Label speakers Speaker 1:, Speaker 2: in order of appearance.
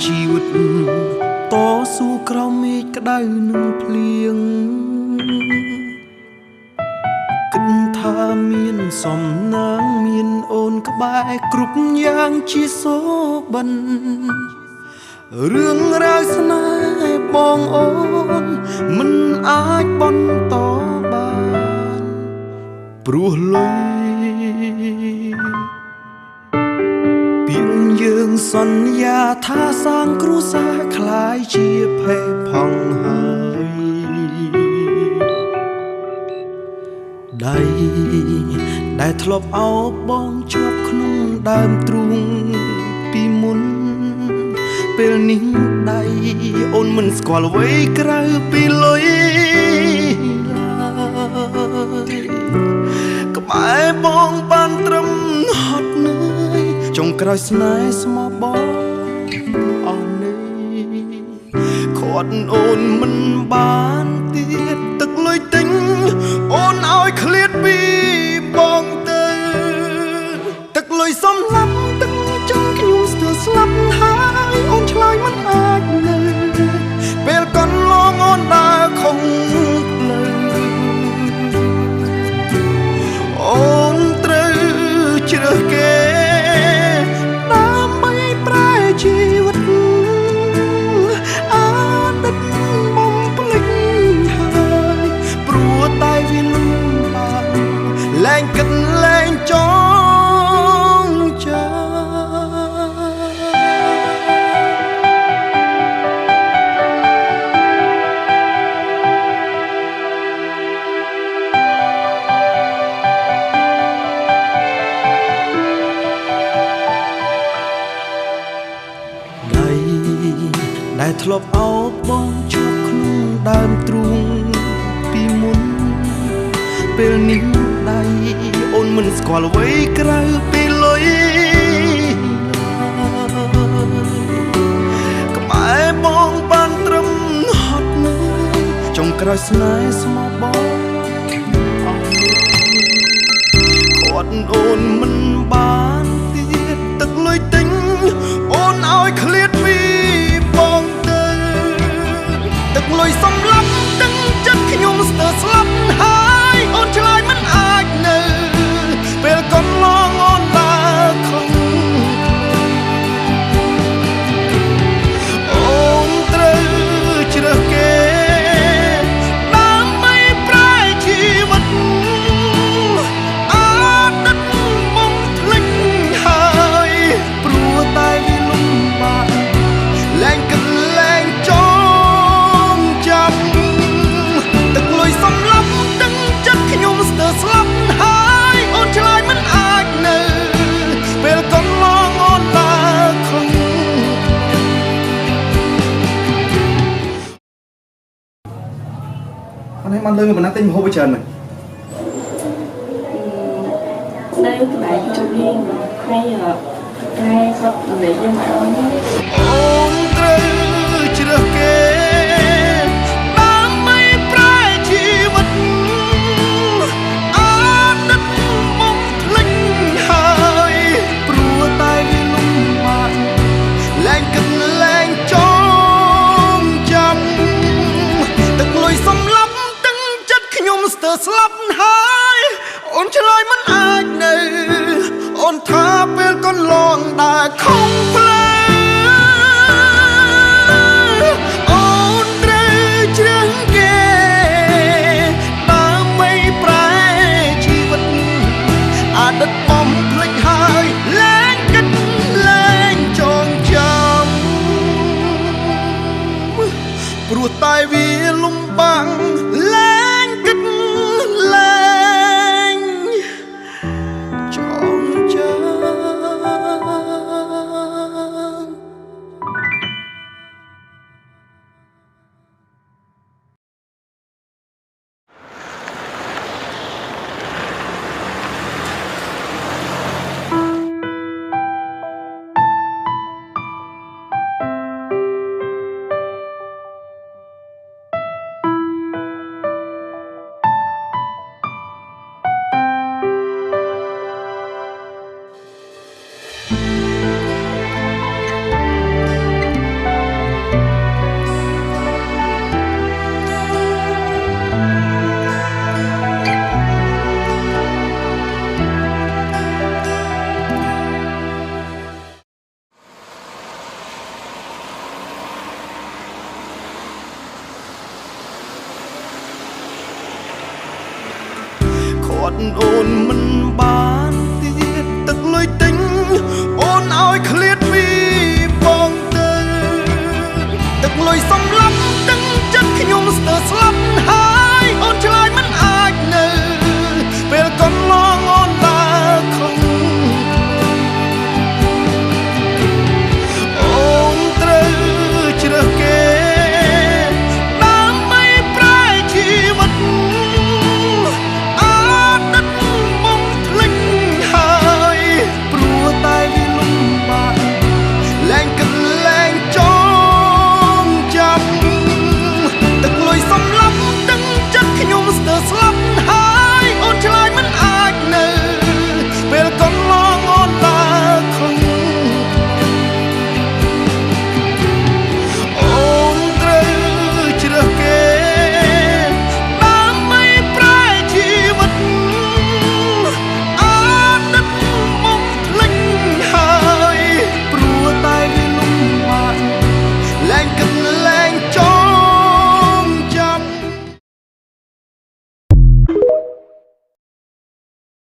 Speaker 1: ជីវិតតស៊ូក្រោមមេឃក្តៅនឹងភ្លៀងគិតថាមានសំណាងមានអូនក្បែរគ្រប់យ៉ាងជាសូបិនរឿងរ៉ាវស្នេហ៍បងអូនមិនអាចបន្តបានព្រោះលុយពីងយើងសន្យាថាសាងគ្រួសារคล้ายជាភេទផងហើយដៃដែលធ្លាប់អោបបងជាប់ក្នុងដើមទ្រូងពីមុនពេលនេះដៃអូនមិនស្គាល់អ្វីក្រៅពីលុយឡើយក្បែរបងបានត្រឹមហត់នឿយចុងក្រោយស្នេហ៍ស្មោះបងអស់នេះខាត់អូនមិនបានទៀតទឹកលុយទិញអូនឲ្យឃ្លាតពីបងទៅទឹកលុយសំឡាប់ទឹកចឹងខ្ញុំស្ទើរស្លាប់ហើយអូនឆ្លើយមិនអាចនៅពេលកន្លងអូនដើរខំផ្លូវអូនត្រូវជ្រើសគេដើម្បីប្រែជីវិតអាណិតបំភ្លេចហើយព្រោះតែវាលំបាកលែងគិតលែងចងចាំដែលធ្លាប់អោបបងជាប់ក្នុងដើមទ្រូងពីមុនពេលនេះដៃអូនមិនស្គាល់អ្វីក្រៅពីលុយក្បែរបងបានត្រឹមហត់នឿយចុងក្រោយស្នេហ៍ស្មោះបងអស់ខាត់អូនមិនបានទៀតទឹកលុយទិញអូនឲ្យឃ្លាតពីបងទៅទឹកលុយសំឡាប់ទឹកចិត្តខ្ញុំស្ទើរស្លាប់ហើយអូនឆ្លើយមិនអាចនៅពេលកន្លងអូនដើរខំអូនត្រូវជ្រើសគេដើម្បីប្រែជីវិតអាណិតបំភ្លេចហើយព្រោះតែវាលំបាកលែងគិតលែងចងចាំទឹកលុយសំឡាប់ទឹកចិត្តខ្ញុំស្ទើរស្លាប់ហើយអូនឆ្លើយមិនអាចនៅពេលកន្លងអូនដើរខំអត់ឲ្យបានលើមិនណាទិញមហូបច្រើនមែន
Speaker 2: នៅកន្លែងជុំវិញហើយតែគាត់និយាយយើងមកអូន
Speaker 1: ត្រូវជ្រើសគេដើម្បីប្រែជីវិតអាណិតបំភ្លេចហើយព្រោះតែវាលំបាកលែងគិតលែងចងចាំទឹកលុយសំឡាប់ទឹកចិត្តខ្ញុំស្ទើរស្លាប់ហើយអូនឆ្លើយមិនអាចនៅអូនថាពេលកន្លងដើរខំផ្លូវអូនត្រូវជ្រើសគេដើម្បីប្រែជីវិតអតីតបំភ្លេចហើយលែងគិតលែងចងចាំព្រោះតែវាលំបាកលែងគិតលែងចងចាំ ត់អូនមិនបានទៀតទឹកលុយទិញអូនឲ្យឃ្លាតពីបងទៅទឹកលុយសំឡាប់ទាំងចិត្តខ្ញុំស្ទើរស្លាប់ហើយអូនឆ្លើយមិនអាចនៅពេលកន្លងអូនដើរខំអូនត្រូវជ្រើសគេដើម្បីប្រែជីវិតអតីតបំភ្លេចហើយព្រោះតែវាលំបាកលែងគិតលែងចងចាំទឹកលុយសំឡាប់ទាំងចិត្តខ្ញុំស្ទើរស្លាប់ហើយអូនឆ្លើយមិនអាចនៅពេលកន្លងអូនដើរខំអូនត្រូវជ្រើសគេដើម្បីប្រែជីវិតអតីតបំភ្លេចហើយព្រោះតែវាលំបាកលែងគិតលែងចង